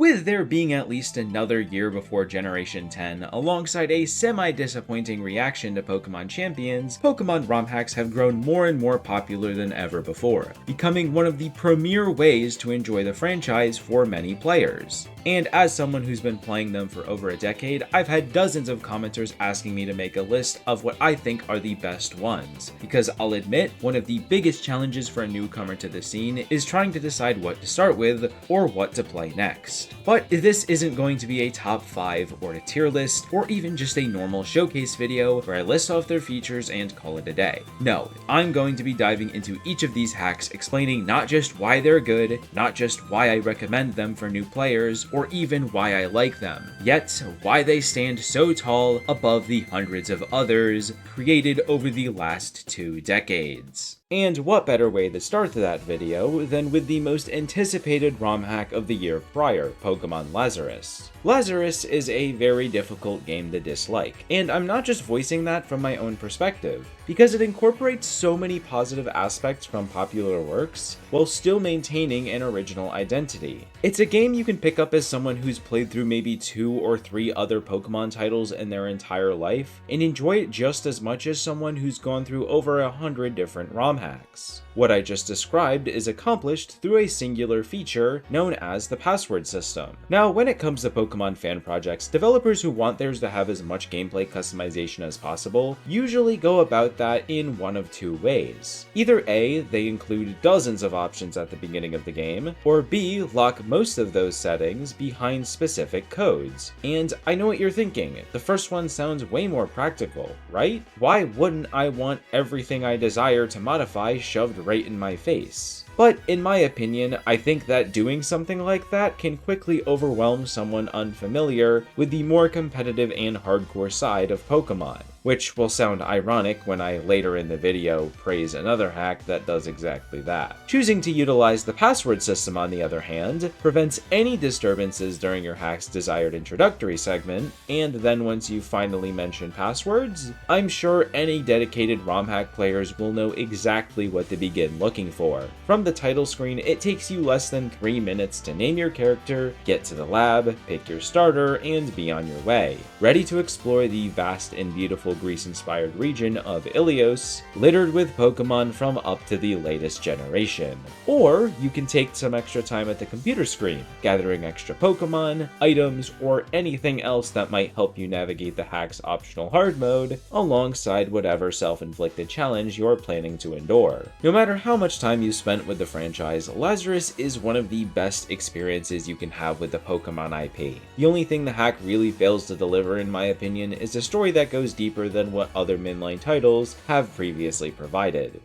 With there being at least another year before Generation 10, alongside a semi-disappointing reaction to Pokemon Champions, Pokemon ROM hacks have grown more and more popular than ever before, becoming one of the premier ways to enjoy the franchise for many players. And as someone who's been playing them for over a decade, I've had dozens of commenters asking me to make a list of what I think are the best ones, because I'll admit, one of the biggest challenges for a newcomer to the scene is trying to decide what to start with or what to play next. But this isn't going to be a top 5 or a tier list, or even just a normal showcase video where I list off their features and call it a day. No, I'm going to be diving into each of these hacks, explaining not just why they're good, not just why I recommend them for new players, or even why I like them, yet why they stand so tall above the hundreds of others created over the last 2 decades. And what better way to start that video than with the most anticipated ROM hack of the year prior, Pokemon Lazarus. Lazarus is a very difficult game to dislike, and I'm not just voicing that from my own perspective, because it incorporates so many positive aspects from popular works, while still maintaining an original identity. It's a game you can pick up as someone who's played through maybe 2 or 3 other Pokemon titles in their entire life, and enjoy it just as much as someone who's gone through over 100 different ROM hacks. What I just described is accomplished through a singular feature known as the password system. Now, when it comes to Pokemon fan projects, developers who want theirs to have as much gameplay customization as possible usually go about that in one of 2 ways. Either A, they include dozens of options at the beginning of the game, or B, lock most of those settings behind specific codes. And I know what you're thinking, the first one sounds way more practical, right? Why wouldn't I want everything I desire to modify shoved right in my face? But in my opinion, I think that doing something like that can quickly overwhelm someone unfamiliar with the more competitive and hardcore side of Pokemon, which will sound ironic when I later in the video praise another hack that does exactly that. Choosing to utilize the password system, on the other hand, prevents any disturbances during your hack's desired introductory segment, and then once you finally mention passwords, I'm sure any dedicated ROM hack players will know exactly what to begin looking for. From the title screen, it takes you less than 3 minutes to name your character, get to the lab, pick your starter, and be on your way, ready to explore the vast and beautiful Greece-inspired region of Ilios, littered with Pokemon from up to the latest generation. Or you can take some extra time at the computer screen, gathering extra Pokemon, items, or anything else that might help you navigate the hack's optional hard mode, alongside whatever self-inflicted challenge you're planning to endure. No matter how much time you spent with the franchise, Lazarus is one of the best experiences you can have with the Pokemon IP. The only thing the hack really fails to deliver, in my opinion, is a story that goes deeper than what other mainline titles have previously provided.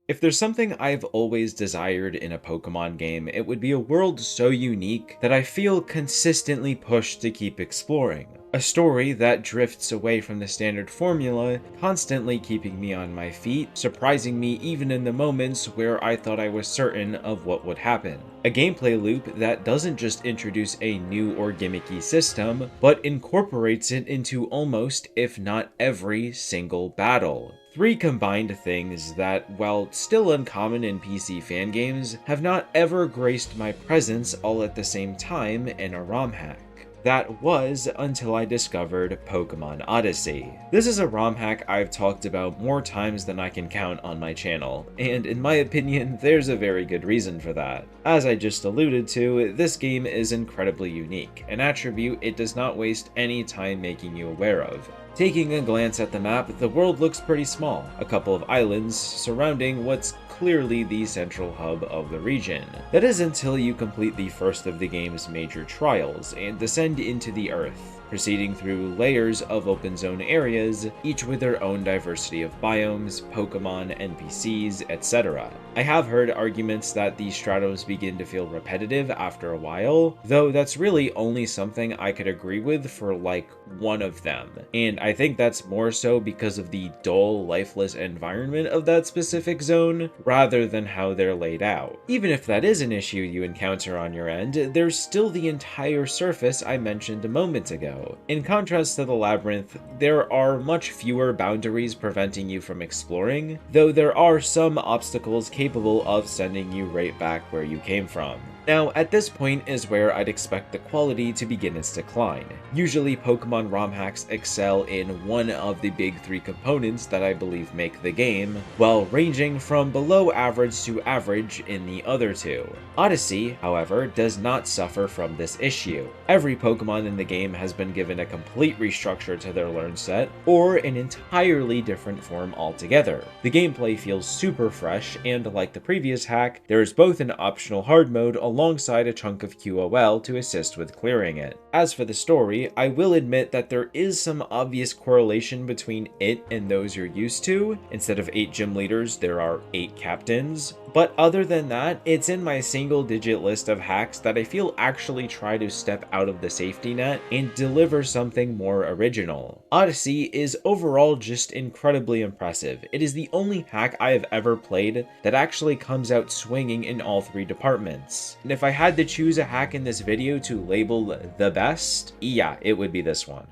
If there's something I've always desired in a Pokemon game, it would be a world so unique that I feel consistently pushed to keep exploring. A story that drifts away from the standard formula, constantly keeping me on my feet, surprising me even in the moments where I thought I was certain of what would happen. A gameplay loop that doesn't just introduce a new or gimmicky system, but incorporates it into almost, if not every, single battle. 3 combined things that, while still uncommon in PC fan games, have not ever graced my presence all at the same time in a ROM hack. That was until I discovered Pokemon Odyssey. This is a ROM hack I've talked about more times than I can count on my channel, and in my opinion, there's a very good reason for that. As I just alluded to, this game is incredibly unique, an attribute it does not waste any time making you aware of. Taking a glance at the map, the world looks pretty small, a couple of islands surrounding what's clearly the central hub of the region. That is until you complete the first of the game's major trials and descend into the Earth, proceeding through layers of open zone areas, each with their own diversity of biomes, Pokemon, NPCs, etc. I have heard arguments that these stratos begin to feel repetitive after a while, though that's really only something I could agree with for like one of them, and I think that's more so because of the dull, lifeless environment of that specific zone, rather than how they're laid out. Even if that is an issue you encounter on your end, there's still the entire surface I mentioned a moment ago. In contrast to the labyrinth, there are much fewer boundaries preventing you from exploring, though there are some obstacles capable of sending you right back where you came from. Now, at this point is where I'd expect the quality to begin its decline. Usually, Pokemon ROM hacks excel in one of the big three components that I believe make the game, while ranging from below average to average in the other two. Odyssey, however, does not suffer from this issue. Every Pokemon in the game has been given a complete restructure to their learn set, or an entirely different form altogether. The gameplay feels super fresh, and like the previous hack, there is both an optional hard mode alongside a chunk of QOL to assist with clearing it. As for the story, I will admit that there is some obvious correlation between it and those you're used to. Instead of 8 gym leaders, there are 8 captains. But other than that, it's in my single-digit list of hacks that I feel actually try to step out of the safety net and deliver something more original. Odyssey is overall just incredibly impressive. It is the only hack I have ever played that actually comes out swinging in all 3 departments. And if I had to choose a hack in this video to label the best, yeah, it would be this one.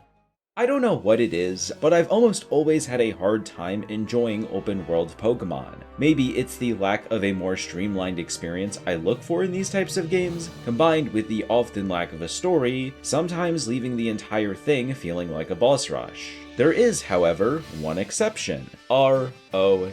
I don't know what it is, but I've almost always had a hard time enjoying open world Pokemon. Maybe it's the lack of a more streamlined experience I look for in these types of games, combined with the often lack of a story, sometimes leaving the entire thing feeling like a boss rush. There is, however, one exception, ROWE,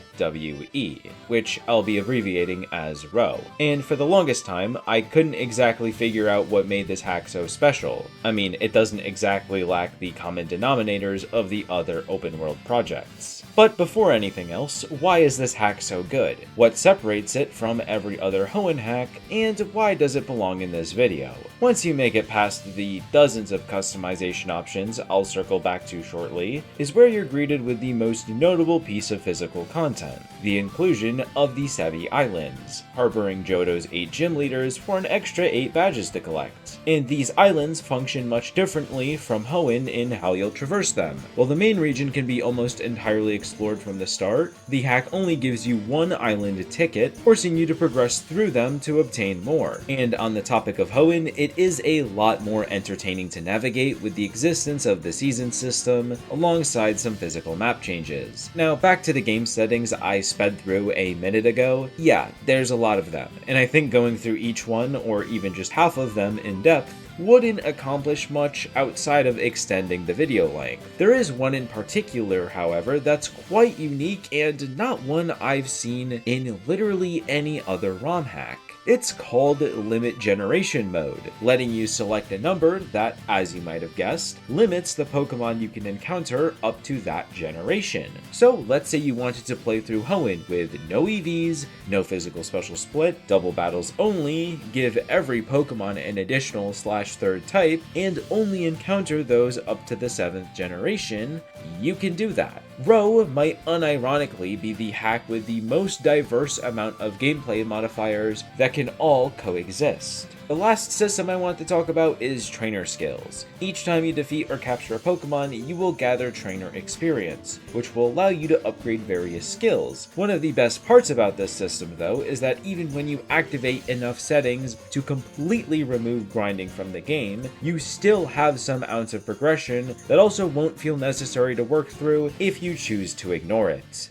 which I'll be abbreviating as ROW. And for the longest time, I couldn't exactly figure out what made this hack so special. I mean, it doesn't exactly lack the common denominators of the other open world projects. But before anything else, why is this hack so good? What separates it from every other Hoenn hack, and why does it belong in this video? Once you make it past the dozens of customization options I'll circle back to shortly, is where you're greeted with the most notable piece of physical content, the inclusion of the Sevi Islands, harboring Johto's 8 gym leaders for an extra 8 badges to collect. And these islands function much differently from Hoenn in how you'll traverse them. While the main region can be almost entirely explored from the start, the hack only gives you one island ticket, forcing you to progress through them to obtain more. And on the topic of Hoenn, it is a lot more entertaining to navigate with the existence of the season system, alongside some physical map changes. Now back to the game settings I sped through a minute ago. Yeah, there's a lot of them, and I think going through each one, or even just half of them in depth, wouldn't accomplish much outside of extending the video length. There is one in particular, however, that's quite unique and not one I've seen in literally any other ROM hack. It's called Limit Generation Mode, letting you select a number that, as you might have guessed, limits the Pokemon you can encounter up to that generation. So let's say you wanted to play through Hoenn with no EVs, no physical special split, double battles only, give every Pokemon an additional /3rd type, and only encounter those up to the 7th generation, you can do that. ROW might unironically be the hack with the most diverse amount of gameplay modifiers that can all coexist. The last system I want to talk about is trainer skills. Each time you defeat or capture a Pokemon, you will gather trainer experience, which will allow you to upgrade various skills. One of the best parts about this system, though, is that even when you activate enough settings to completely remove grinding from the game, you still have some ounce of progression that also won't feel necessary to work through if you choose to ignore it.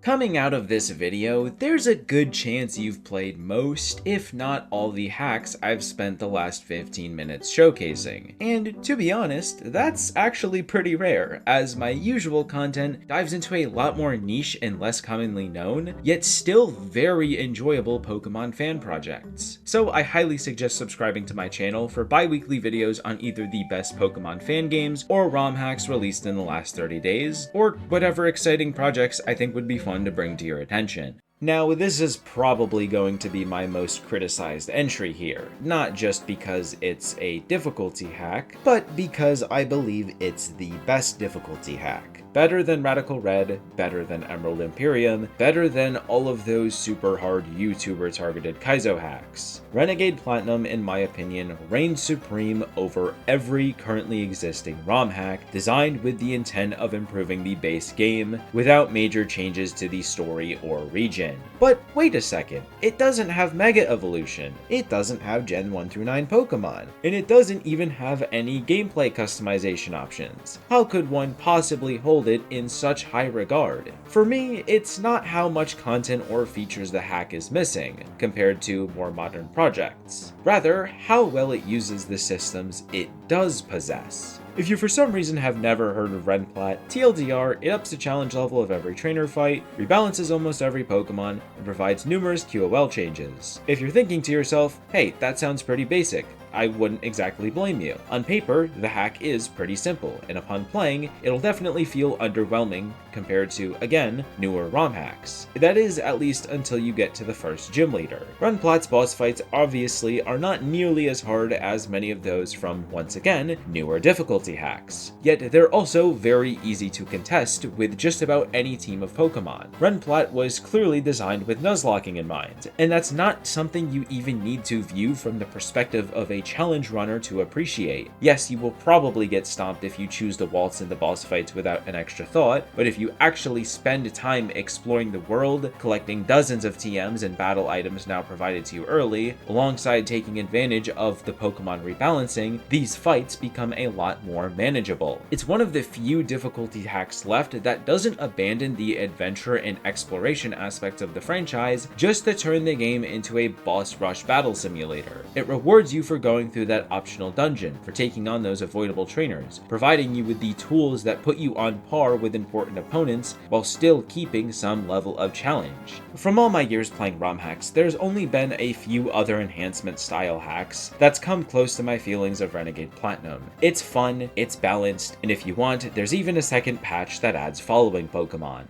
Coming out of this video, there's a good chance you've played most, if not all the hacks I've spent the last 15 minutes showcasing. And to be honest, that's actually pretty rare, as my usual content dives into a lot more niche and less commonly known, yet still very enjoyable Pokemon fan projects. So I highly suggest subscribing to my channel for bi-weekly videos on either the best Pokemon fan games or ROM hacks released in the last 30 days, or whatever exciting projects I think would be fun to bring to your attention. Now, this is probably going to be my most criticized entry here, not just because it's a difficulty hack, but because I believe it's the best difficulty hack. Better than Radical Red, better than Emerald Imperium, better than all of those super hard YouTuber targeted Kaizo hacks. Renegade Platinum, in my opinion, reigns supreme over every currently existing ROM hack designed with the intent of improving the base game without major changes to the story or region. But wait a second, it doesn't have Mega Evolution, it doesn't have Gen 1 through 9 Pokemon, and it doesn't even have any gameplay customization options. How could one possibly hold hold it in such high regard. For me, it's not how much content or features the hack is missing, compared to more modern projects. Rather, how well it uses the systems it does possess. If you for some reason have never heard of Renplat, TLDR, it ups the challenge level of every trainer fight, rebalances almost every Pokemon, and provides numerous QOL changes. If you're thinking to yourself, hey, that sounds pretty basic, I wouldn't exactly blame you. On paper, the hack is pretty simple, and upon playing, it'll definitely feel underwhelming compared to, again, newer ROM hacks. That is, at least until you get to the first gym leader. Renplat's boss fights obviously are not nearly as hard as many of those from, once again, newer difficulty hacks. Yet they're also very easy to contest with just about any team of Pokemon. Renplat was clearly designed with Nuzlocking in mind, and that's not something you even need to view from the perspective of a challenge runner to appreciate. Yes, you will probably get stomped if you choose to waltz into boss fights without an extra thought, but if you actually spend time exploring the world, collecting dozens of TMs and battle items now provided to you early, alongside taking advantage of the Pokemon rebalancing, these fights become a lot more manageable. It's one of the few difficulty hacks left that doesn't abandon the adventure and exploration aspects of the franchise just to turn the game into a boss rush battle simulator. It rewards you for going through that optional dungeon, for taking on those avoidable trainers, providing you with the tools that put you on par with important opponents while still keeping some level of challenge. From all my years playing ROM hacks, there's only been a few other enhancement style hacks that's come close to my feelings of Renegade Platinum. It's fun, it's balanced, and if you want, there's even a second patch that adds following Pokemon.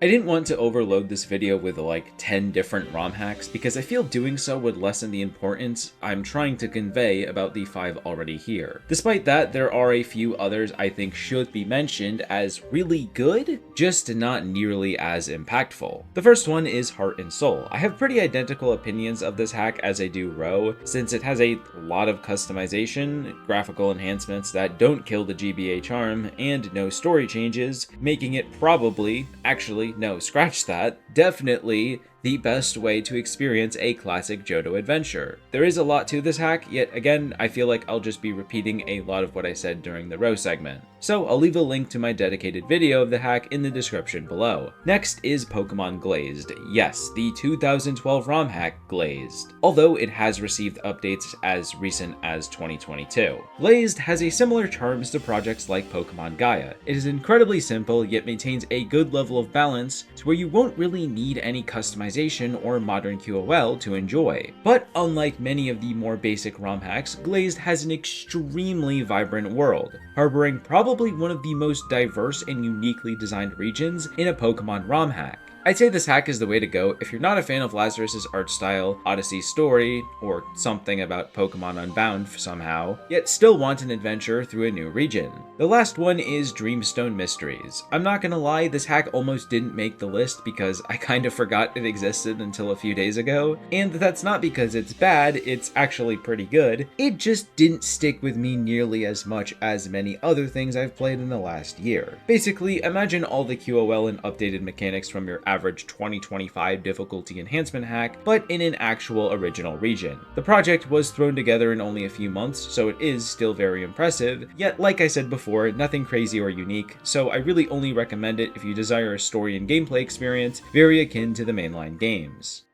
I didn't want to overload this video with like 10 different ROM hacks because I feel doing so would lessen the importance I'm trying to convey about the 5 already here. Despite that, there are a few others I think should be mentioned as really good, just not nearly as impactful. The first one is Heart and Soul. I have pretty identical opinions of this hack as I do Row, since it has a lot of customization, graphical enhancements that don't kill the GBA charm, and no story changes, making it probably, actually, no, scratch that, definitely the best way to experience a classic Johto adventure. There is a lot to this hack, yet again, I feel like I'll just be repeating a lot of what I said during the Row segment. So I'll leave a link to my dedicated video of the hack in the description below. Next is Pokemon Glazed. Yes, the 2012 ROM hack Glazed, although it has received updates as recent as 2022. Glazed has a similar charms to projects like Pokemon Gaia. It is incredibly simple, yet maintains a good level of balance to where you won't really need any customization or modern QOL to enjoy. But unlike many of the more basic ROM hacks, Glazed has an extremely vibrant world, harboring probably one of the most diverse and uniquely designed regions in a Pokemon ROM hack. I'd say this hack is the way to go if you're not a fan of Lazarus's art style, Odyssey's story, or something about Pokemon Unbound somehow, yet still want an adventure through a new region. The last one is Dreamstone Mysteries. I'm not gonna lie, this hack almost didn't make the list because I kind of forgot it existed until a few days ago, and that's not because it's bad, it's actually pretty good. It just didn't stick with me nearly as much as many other things I've played in the last year. Basically, imagine all the QOL and updated mechanics from your average 2025 difficulty enhancement hack, but in an actual original region. The project was thrown together in only a few months, so it is still very impressive, yet like I said before, nothing crazy or unique, so I really only recommend it if you desire a story and gameplay experience very akin to the mainline games.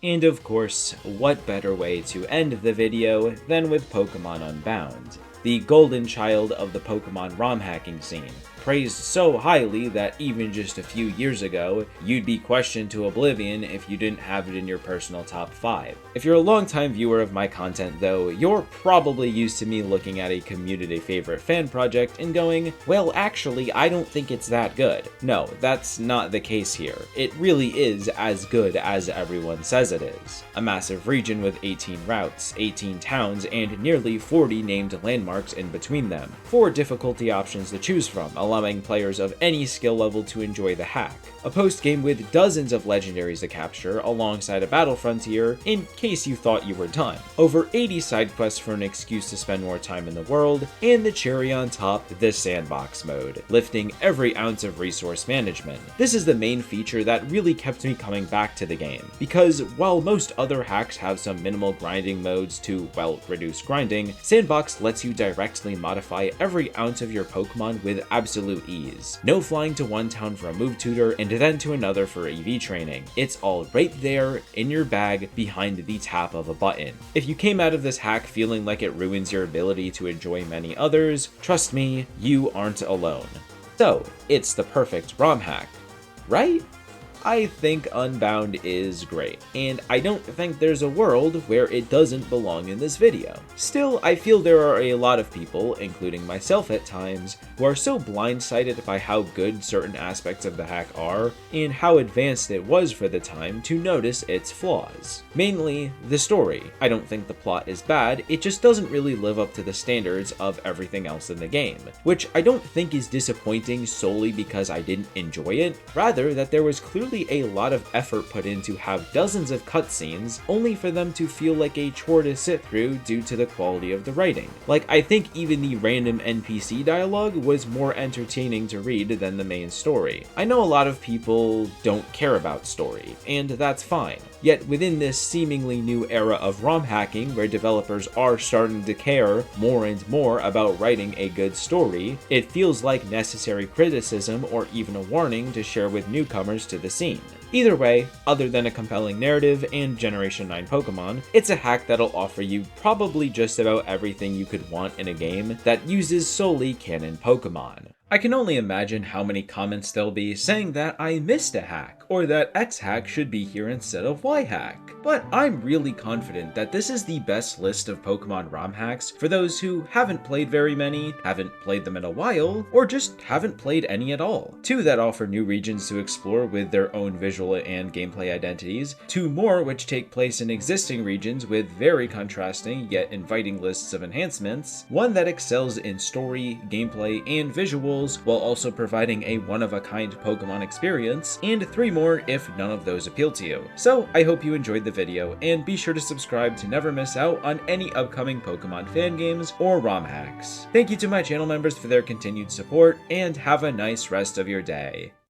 And of course, what better way to end the video than with Pokemon Unbound, the golden child of the Pokemon ROM hacking scene, praised so highly that even just a few years ago, you'd be questioned to oblivion if you didn't have it in your personal top 5. If you're a longtime viewer of my content though, you're probably used to me looking at a community favorite fan project and going, well actually I don't think it's that good. No, that's not the case here. It really is as good as everyone says it is. A massive region with 18 routes, 18 towns, and nearly 40 named landmarks in between them. 4 difficulty options to choose from, allowing players of any skill level to enjoy the hack. A post-game with dozens of legendaries to capture alongside a battle frontier in case you thought you were done. Over 80 side quests for an excuse to spend more time in the world, and the cherry on top, the sandbox mode, lifting every ounce of resource management. This is the main feature that really kept me coming back to the game, because while most other hacks have some minimal grinding modes to, well, reduce grinding, Sandbox lets you directly modify every ounce of your Pokemon with absolutely absolute ease. No flying to one town for a move tutor and then to another for EV training. It's all right there in your bag behind the tap of a button. If you came out of this hack feeling like it ruins your ability to enjoy many others, trust me, you aren't alone. So, it's the perfect ROM hack, right? I think Unbound is great, and I don't think there's a world where it doesn't belong in this video. Still, I feel there are a lot of people, including myself at times, who are so blindsided by how good certain aspects of the hack are, and how advanced it was for the time, to notice its flaws. Mainly, the story. I don't think the plot is bad, it just doesn't really live up to the standards of everything else in the game, which I don't think is disappointing solely because I didn't enjoy it, rather that there was clearly a lot of effort put in to have dozens of cutscenes, only for them to feel like a chore to sit through due to the quality of the writing. Like, I think even the random NPC dialogue was more entertaining to read than the main story. I know a lot of people don't care about story, and that's fine. Yet within this seemingly new era of ROM hacking, where developers are starting to care more and more about writing a good story, it feels like necessary criticism or even a warning to share with newcomers to the scene. Either way, other than a compelling narrative and Generation 9 Pokemon, it's a hack that'll offer you probably just about everything you could want in a game that uses solely canon Pokemon. I can only imagine how many comments there'll be saying that I missed a hack, or that X hack should be here instead of Y hack. But I'm really confident that this is the best list of Pokemon ROM hacks for those who haven't played very many, haven't played them in a while, or just haven't played any at all. 2 that offer new regions to explore with their own visual and gameplay identities, 2 more which take place in existing regions with very contrasting yet inviting lists of enhancements, 1 that excels in story, gameplay, and visuals while also providing a one-of-a-kind Pokemon experience, and 3 more if none of those appeal to you. So I hope you enjoyed the video, and be sure to subscribe to never miss out on any upcoming Pokemon fan games or ROM hacks. Thank you to my channel members for their continued support, and have a nice rest of your day.